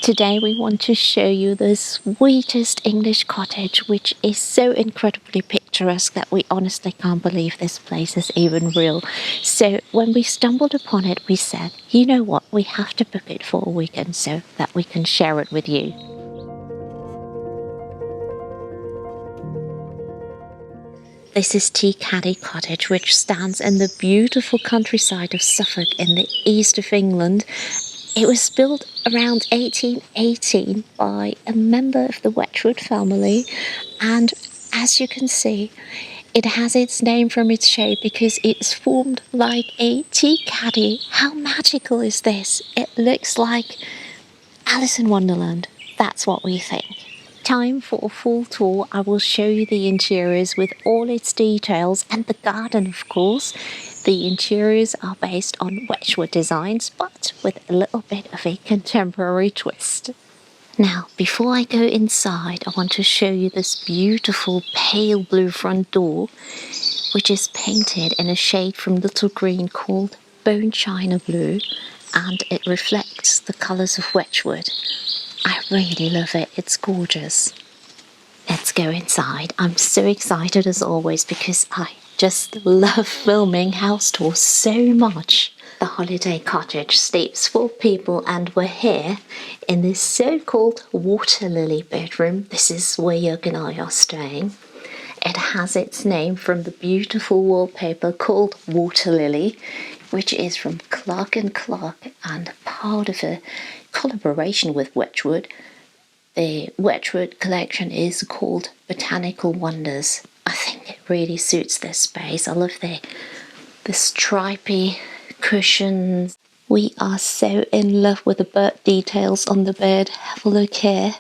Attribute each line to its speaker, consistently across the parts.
Speaker 1: Today we want to show you the sweetest English cottage, which is so incredibly picturesque that we honestly can't believe this place is even real. So when we stumbled upon it, we said, you know what, we have to book it for a weekend so that we can share it with you. This is Caddy Cottage, which stands in the beautiful countryside of Suffolk in the east of England. It was built around 1818 by a member of the Wedgwood family, and as you can see, it has its name from its shape because it's formed like a tea caddy. How magical is this? It looks like Alice in Wonderland. That's what we think. Time for a full tour. I will show you the interiors with all its details and the garden, of course. The interiors are based on Wedgwood designs, but with a little bit of a contemporary twist. Now, before I go inside, I want to show you this beautiful pale blue front door, which is painted in a shade from Little Green called Bone China Blue, and it reflects the colours of Wedgwood. I really love it, it's gorgeous. Let's go inside. I'm so excited as always because I just love filming house tours so much. The holiday cottage sleeps 4 people and we're here in this so-called water lily bedroom. This is where Jörg and I are staying. It has its name from the beautiful wallpaper called Water Lily, which is from Clark & Clark and part of a collaboration with Wedgwood. The Wedgwood collection is called Botanical Wonders. I think it really suits this space. I love the stripy cushions. We are so in love with the bird details on the bed. Have a look here.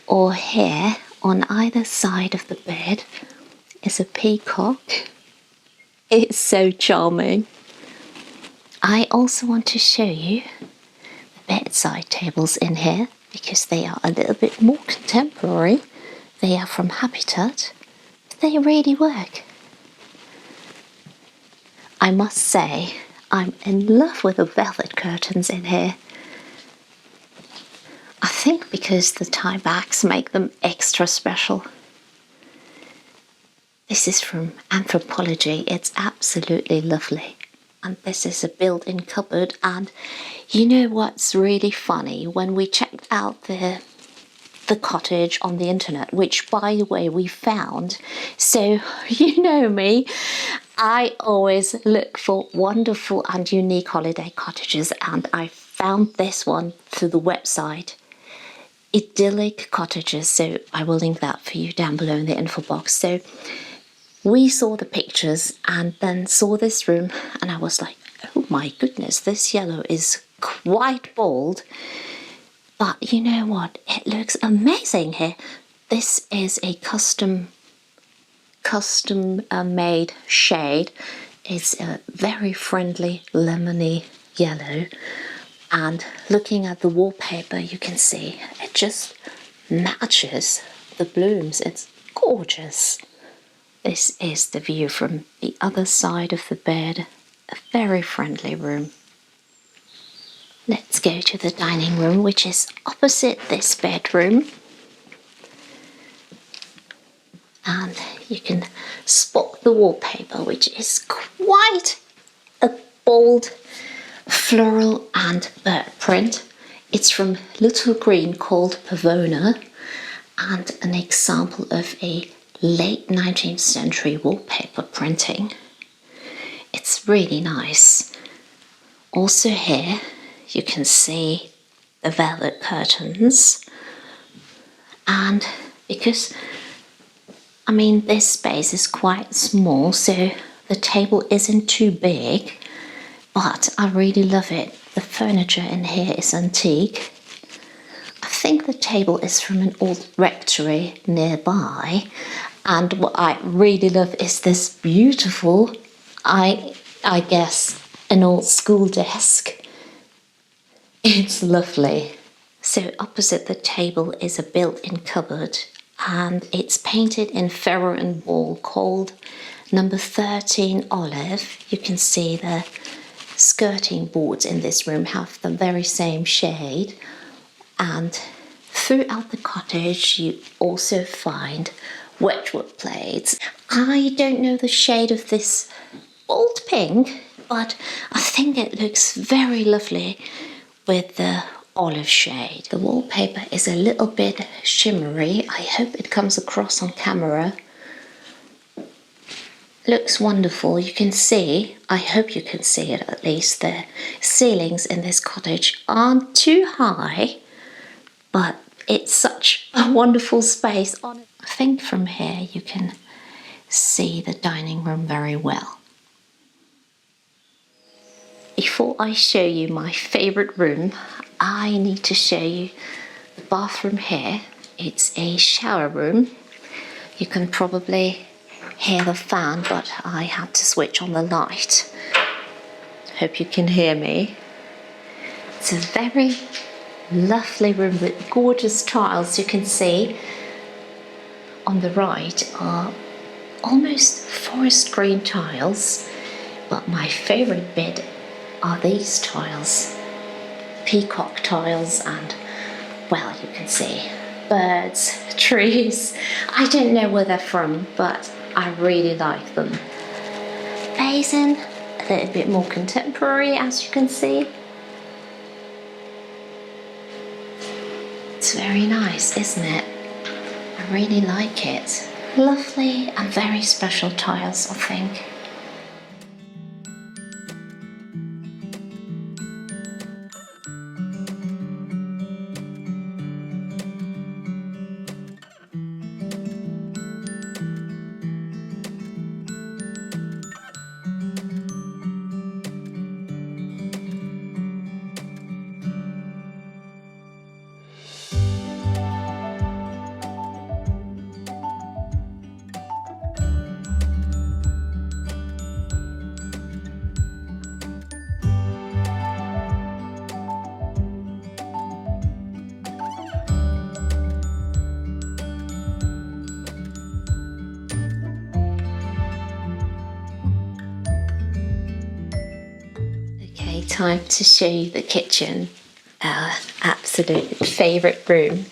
Speaker 1: Or here, on either side of the bed, is a peacock. It's so charming. I also want to show you the bedside tables in here because they are a little bit more contemporary. They are from Habitat, but they really work. I must say, I'm in love with the velvet curtains in here. I think because the tie backs make them extra special. This is from Anthropology. It's absolutely lovely. And this is a built-in cupboard. And you know what's really funny? When we checked out the cottage on the internet, which by the way we found, so you know me, I always look for wonderful and unique holiday cottages, and I found this one through the website Idyllic Cottages, so I will link that for you down below in the info box. So we saw the pictures and then saw this room and I was like, oh my goodness, this yellow is quite bold. But you know what? It looks amazing here. This is a custom made shade. It's a very friendly lemony yellow. And looking at the wallpaper, you can see it just matches the blooms. It's gorgeous. This is the view from the other side of the bed. A very friendly room. Let's go to the dining room, which is opposite this bedroom. And you can spot the wallpaper, which is quite a bold floral and bird print. It's from Little Green called Pavona and an example of a late 19th century wallpaper printing. It's really nice. Also here you can see the velvet curtains, and because this space is quite small, so the table isn't too big, but I really love it. The furniture in here is antique. I think the table is from an old rectory nearby. And what I really love is this beautiful, I guess, an old school desk. It's lovely. So opposite the table is a built-in cupboard and it's painted in ferro and wall called number 13 olive. You can see the skirting boards in this room have the very same shade, and throughout the cottage you also find Wedgwood plates. I don't know the shade of this bold pink, but I think it looks very lovely with the olive shade. The wallpaper is a little bit shimmery. I hope it comes across on camera. Looks wonderful. You can see, I hope you can see it at least, the ceilings in this cottage aren't too high, but it's such a wonderful space. I think from here you can see the dining room very well. Before I show you my favourite room, I need to show you the bathroom here. It's a shower room. You can probably hear the fan, but I had to switch on the light. Hope you can hear me. It's a very lovely room with gorgeous tiles. You can see on the right are almost forest green tiles, but my favourite bit are these tiles, peacock tiles, and well, you can see birds, trees. I don't know where they're from, but I really like them. Basin, a little bit more contemporary, as you can see. It's very nice, isn't it? I really like it. Lovely and very special tiles, I think. Time to show you the kitchen, our absolute favourite room.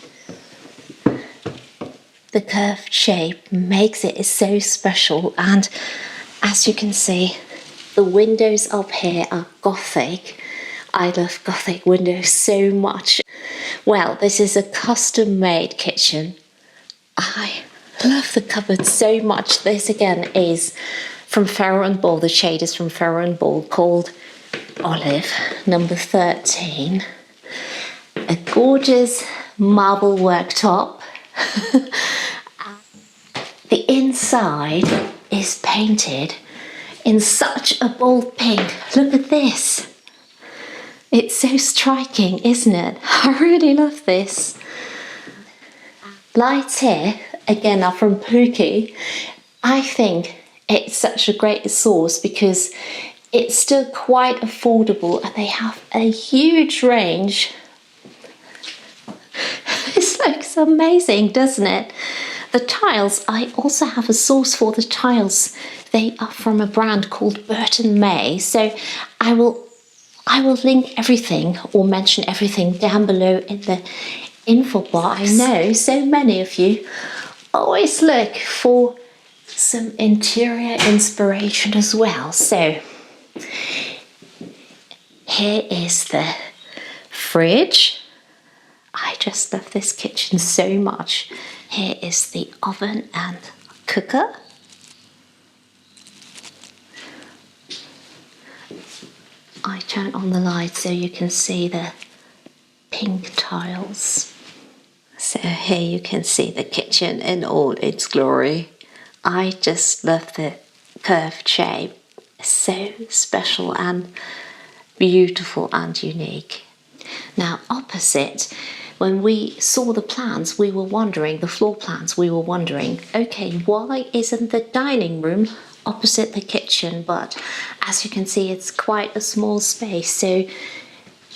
Speaker 1: The curved shape makes it so special, and as you can see, the windows up here are Gothic. I love Gothic windows so much. Well, this is a custom-made kitchen. I love the cupboard so much. This again is from Farrow & Ball. The shade is from Farrow & Ball, called Olive, number 13. A gorgeous marble worktop. The inside is painted in such a bold pink. Look at this. It's so striking, isn't it? I really love this. Lights here, again, are from Pookie. I think it's such a great source because it's still quite affordable and they have a huge range. This looks amazing, doesn't it? The tiles, I also have a source for the tiles. They are from a brand called Burton May. So I will link everything or mention everything down below in the info box. I know so many of you always look for some interior inspiration as well. So here is the fridge. I just love this kitchen so much. Here is the oven and cooker. I turn on the light so you can see the pink tiles. So here you can see the kitchen in all its glory. I just love the curved shape. It's so special and beautiful and unique. Now opposite, when we saw the plans, we were wondering, the floor plans, we were wondering, okay, why isn't the dining room opposite the kitchen? But as you can see, it's quite a small space, so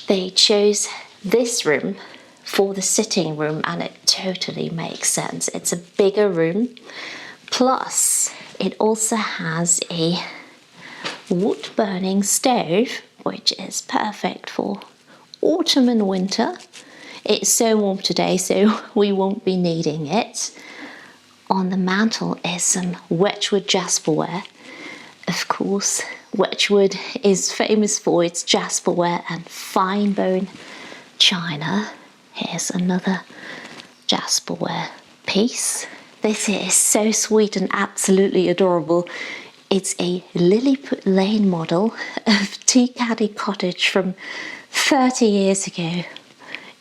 Speaker 1: they chose this room for the sitting room, and it totally makes sense. It's a bigger room, plus it also has a wood burning stove, which is perfect for autumn and winter. It's so warm today, so we won't be needing it. On the mantle is some Wedgwood jasperware. Of course, Wedgwood is famous for its jasperware and fine bone china. Here's another jasperware piece. This here is so sweet and absolutely adorable. It's a Lilliput Lane model of Caddy Cottage from 30 years ago.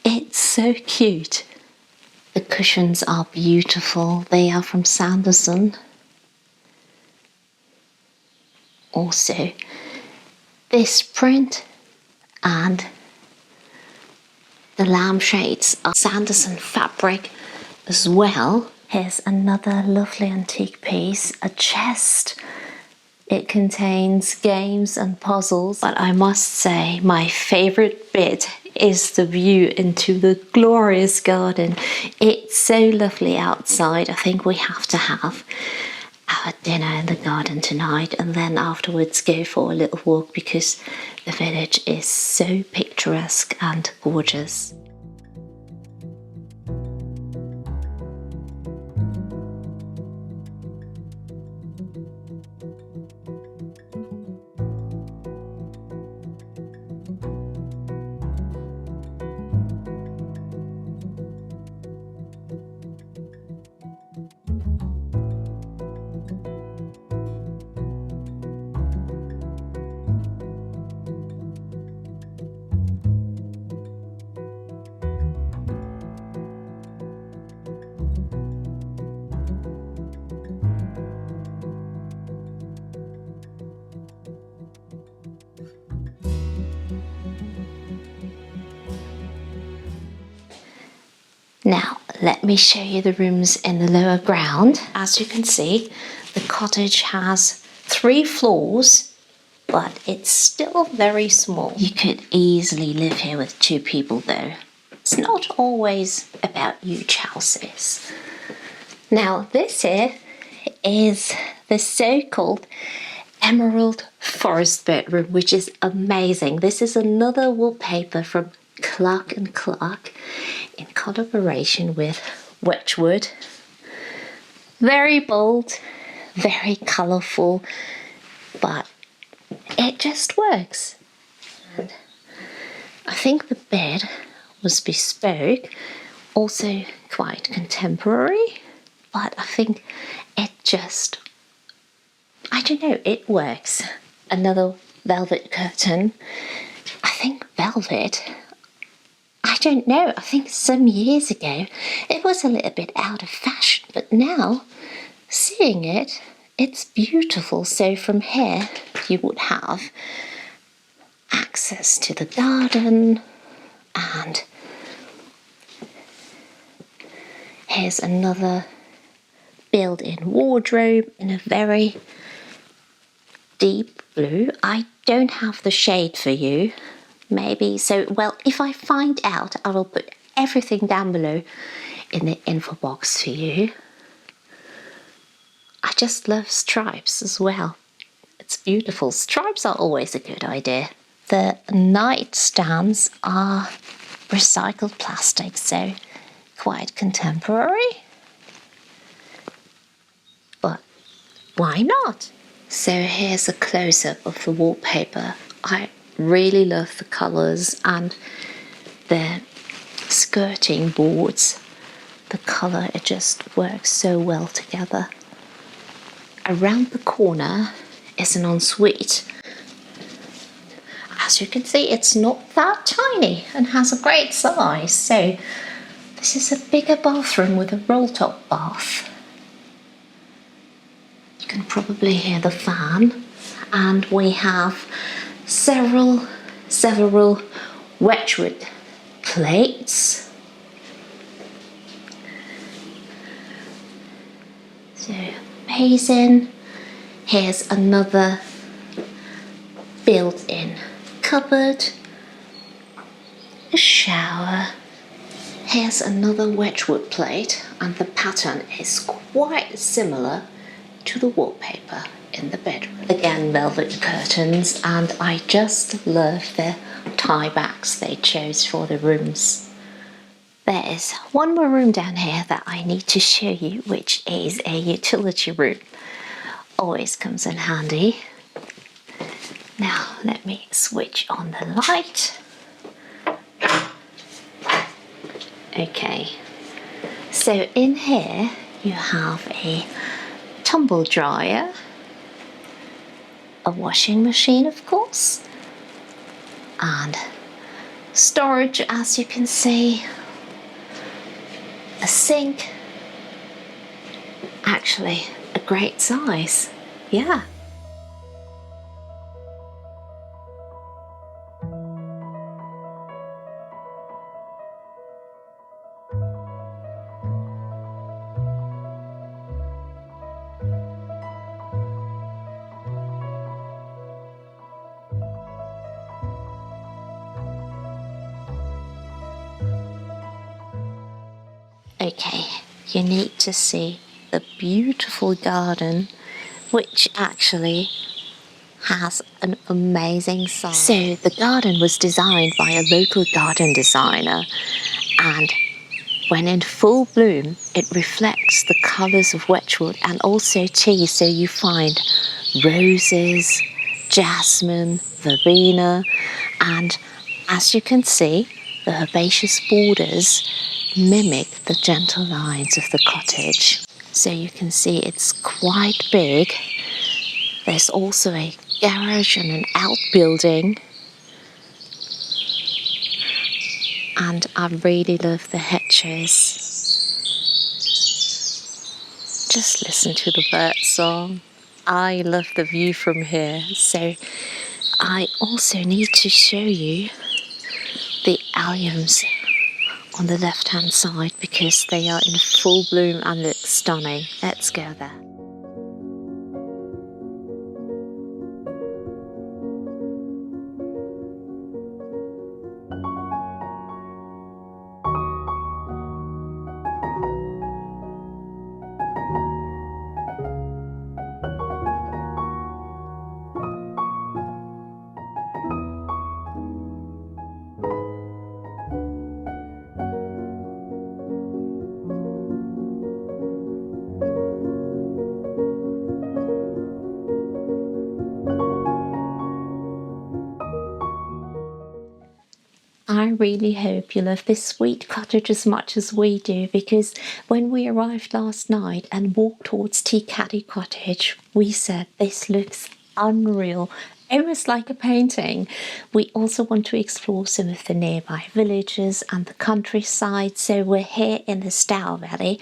Speaker 1: It's so cute. The cushions are beautiful. They are from Sanderson. Also, this print and the lampshades are Sanderson fabric as well. Here's another lovely antique piece, a chest. It contains games and puzzles, but I must say my favourite bit is the view into the glorious garden. It's so lovely outside. I think we have to have our dinner in the garden tonight and then afterwards go for a little walk because the village is so picturesque and gorgeous. Now, let me show you the rooms in the lower ground. As you can see, the cottage has 3 floors, but it's still very small. You could easily live here with 2 people though. It's not always about huge houses. Now, this here is the so-called Emerald Forest bedroom, which is amazing. This is another wallpaper from Clark & Clark in collaboration with Wedgwood. Very bold, very colourful, but it just works. And I think the bed was bespoke, also quite contemporary, but I think it just, I don't know, it works. Another velvet curtain. I think velvet, I don't know, I think some years ago it was a little bit out of fashion, but now seeing it, it's beautiful. So from here you would have access to the garden, and here's another built-in wardrobe in a very deep blue. I don't have the shade for you. Maybe, so, well, if I find out, I will put everything down below in the info box for you. I just love stripes as well. It's beautiful. Stripes are always a good idea. The nightstands are recycled plastic, so quite contemporary. But why not? So here's a close-up of the wallpaper. I really love the colours and the skirting boards. The colour, it just works so well together. Around the corner is an ensuite. As you can see, it's not that tiny and has a great size. So this is a bigger bathroom with a roll-top bath. You can probably hear the fan, and we have several Wedgwood plates. So amazing. Here's another built-in cupboard, a shower. Here's another Wedgwood plate, and the pattern is quite similar to the wallpaper. in the bedroom. Again, velvet curtains, and I just love the tie backs they chose for the rooms. There is one more room down here that I need to show you, which is a utility room. Always comes in handy. Now let me switch on the light. Okay, so in here you have a tumble dryer, a washing machine of course, and storage, as you can see, a sink, actually a great size, yeah. Okay, you need to see the beautiful garden, which actually has an amazing size. So the garden was designed by a local garden designer, and when in full bloom, it reflects the colours of Wedgwood and also tea. So you find roses, jasmine, verbena, and as you can see, the herbaceous borders mimic the gentle lines of the cottage. So you can see it's quite big. There's also a garage and an outbuilding. And I really love the hedges. Just listen to the bird song. I love the view from here. So I also need to show you the alliums on the left hand side because they are in full bloom and look stunning. Let's go there. I really hope you love this sweet cottage as much as we do, because when we arrived last night and walked towards Caddy Cottage, we said this looks unreal, almost like a painting. We also want to explore some of the nearby villages and the countryside, so we're here in the Stour Valley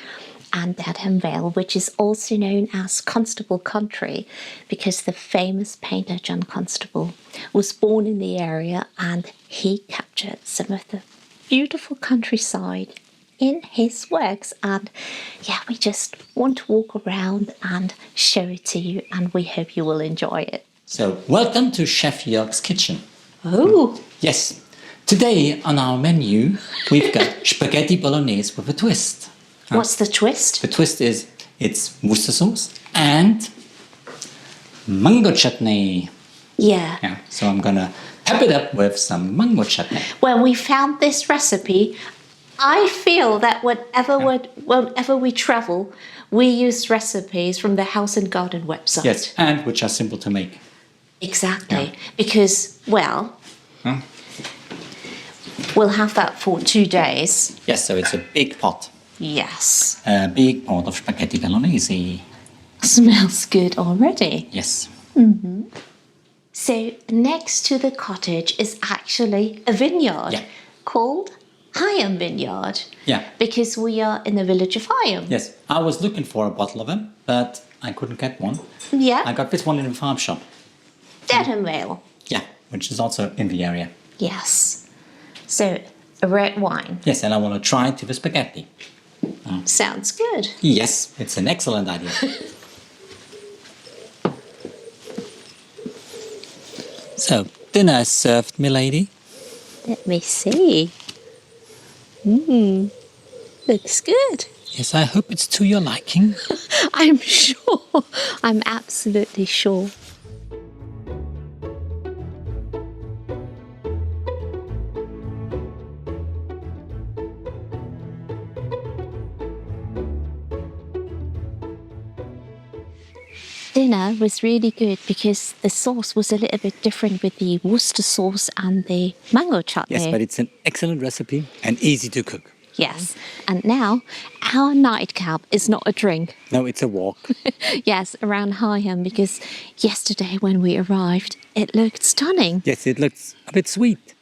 Speaker 1: and Dedham Vale, which is also known as Constable Country because the famous painter John Constable was born in the area and he captured some of the beautiful countryside in his works. And yeah, we just want to walk around and show it to you, and we hope you will enjoy it.
Speaker 2: So, welcome to Chef Joerg's kitchen.
Speaker 1: Oh!
Speaker 2: Yes. Today on our menu, we've got spaghetti bolognese with a twist.
Speaker 1: What's the twist?
Speaker 2: The twist is it's Worcester sauce and mango chutney.
Speaker 1: Yeah.
Speaker 2: So I'm going to pep it up with some mango chutney.
Speaker 1: When we found this recipe, I feel that whenever we travel, we use recipes from the House and Garden website.
Speaker 2: Yes, and which are simple to make.
Speaker 1: Exactly. Yeah. Because, well, we'll have that for 2 days.
Speaker 2: Yes, so it's a big pot.
Speaker 1: Yes.
Speaker 2: A big pot of spaghetti bolognese.
Speaker 1: Smells good already.
Speaker 2: Yes.
Speaker 1: Mm-hmm. So next to the cottage is actually a vineyard called Higham Vineyard.
Speaker 2: Yeah.
Speaker 1: Because we are in the village of Higham.
Speaker 2: Yes. I was looking for a bottle of them, but I couldn't get one.
Speaker 1: Yeah.
Speaker 2: I got this one in the farm shop.
Speaker 1: Dedham Vale.
Speaker 2: Yeah, which is also in the area.
Speaker 1: Yes. So a red wine.
Speaker 2: Yes, and I want to try it to the spaghetti.
Speaker 1: Sounds good.
Speaker 2: Yes, it's an excellent idea. So, dinner is served, milady.
Speaker 1: Let me see. Looks good.
Speaker 2: Yes, I hope it's to your liking.
Speaker 1: I'm sure. I'm absolutely sure. Dinner was really good because the sauce was a little bit different with the Worcester sauce and the mango chutney.
Speaker 2: Yes, but it's an excellent recipe and easy to cook.
Speaker 1: Yes, and now our nightcap is not a drink.
Speaker 2: No, it's a walk.
Speaker 1: Yes, around Higham, because yesterday when we arrived, it looked stunning.
Speaker 2: Yes, it looks a bit sweet.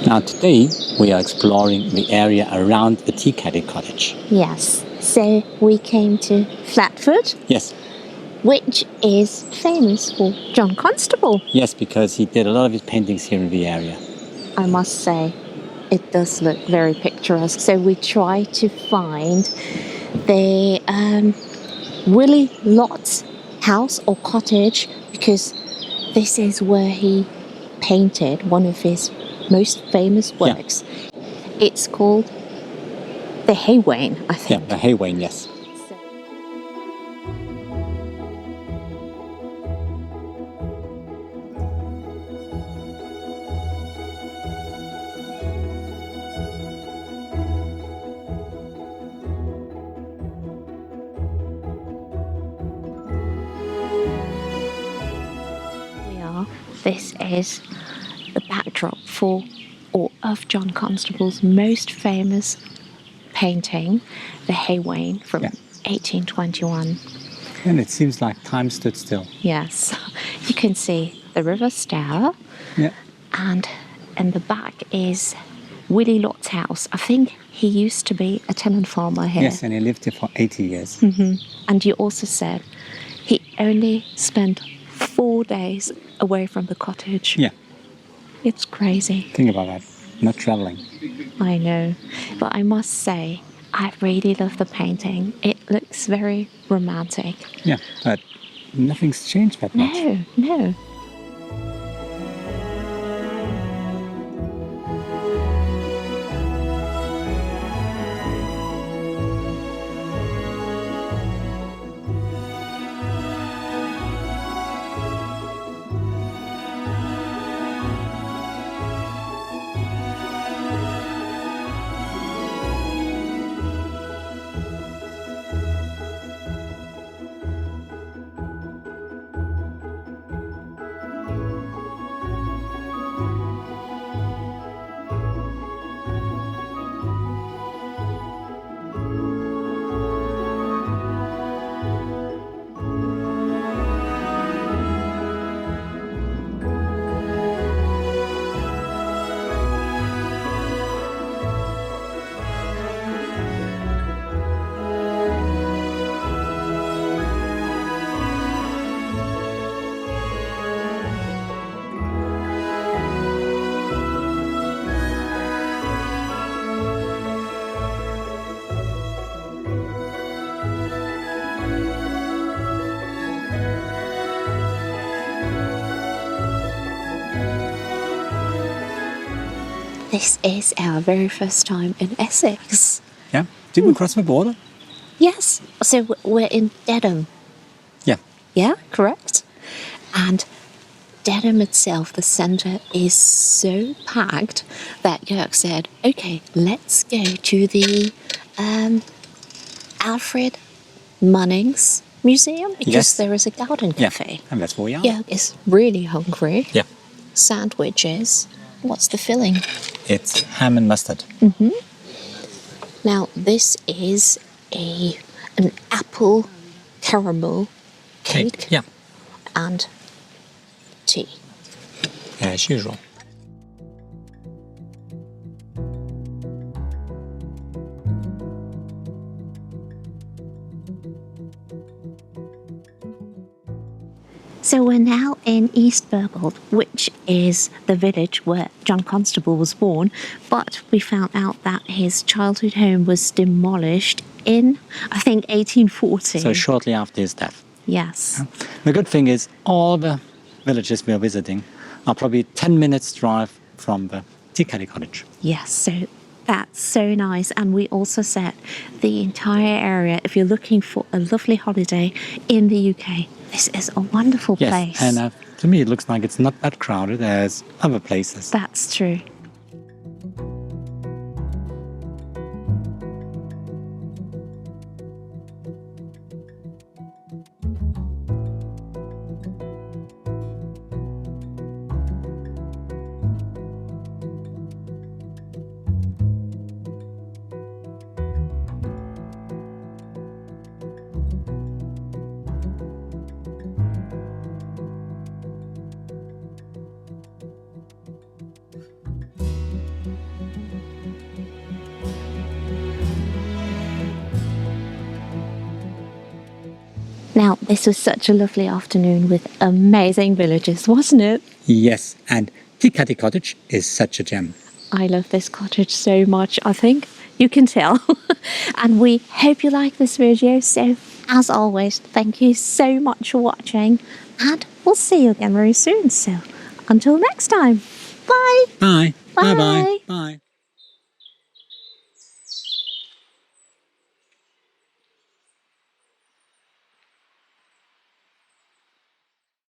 Speaker 2: Now today we are exploring the area around the Caddy Cottage.
Speaker 1: Yes, so we came to Flatford,
Speaker 2: Yes,
Speaker 1: which is famous for John Constable.
Speaker 2: yes, because he did a lot of his paintings here in the area.
Speaker 1: I must say, it does look very picturesque. So we try to find the Willie Lott's house or cottage, because this is where he painted one of his most famous works. It's called the Haywain, I
Speaker 2: Yeah,
Speaker 1: think.
Speaker 2: the Haywain, yes.
Speaker 1: This is the backdrop for or of John Constable's most famous painting, the Haywain from 1821.
Speaker 2: And it seems like time stood still.
Speaker 1: Yes, you can see the River Stour,
Speaker 2: Yeah.
Speaker 1: and in the back is Willie Lott's house. I think he used to be a tenant farmer here.
Speaker 2: Yes, and he lived here for 80 years.
Speaker 1: And you also said he only spent 4 days away from the cottage.
Speaker 2: Yeah,
Speaker 1: It's crazy.
Speaker 2: think about that. Not traveling.
Speaker 1: I know. But I must say, I really love the painting. It looks very romantic.
Speaker 2: Yeah, but nothing's changed that much.
Speaker 1: No. This is our very first time in Essex.
Speaker 2: Yeah. Did we cross the border?
Speaker 1: Yes, so we're in Dedham.
Speaker 2: Yeah.
Speaker 1: Yeah, correct. And Dedham itself, the centre, is so packed that Joerg said, okay, let's go to the Alfred Munnings Museum because
Speaker 2: Yes.
Speaker 1: there is a garden cafe.
Speaker 2: Yeah. And that's where we are.
Speaker 1: Joerg is really hungry.
Speaker 2: Yeah.
Speaker 1: Sandwiches. What's the filling?
Speaker 2: It's ham and mustard.
Speaker 1: Now, this is an apple caramel cake
Speaker 2: Yeah.
Speaker 1: and tea.
Speaker 2: As usual.
Speaker 1: So we're now in East Bergholt, which is the village where John Constable was born, but we found out that his childhood home was demolished in, I think, 1840.
Speaker 2: So shortly after his death.
Speaker 1: Yes.
Speaker 2: The good thing is all the villages we are visiting are probably 10 minutes drive from the Caddy Cottage.
Speaker 1: Yes, so that's so nice. And we also said the entire area, if you're looking for a lovely holiday in the UK, this is a wonderful place.
Speaker 2: Yes, and to me it looks like it's not that crowded as other places.
Speaker 1: That's true. Now, this was such a lovely afternoon with amazing villages, wasn't it?
Speaker 2: Yes, and Caddy Cottage is such a gem.
Speaker 1: I love this cottage so much, I think you can tell. And we hope you like this video. So, as always, thank you so much for watching. And we'll see you again very soon. So, until next time, bye.
Speaker 2: Bye.
Speaker 1: Bye.
Speaker 2: Bye-bye. Bye.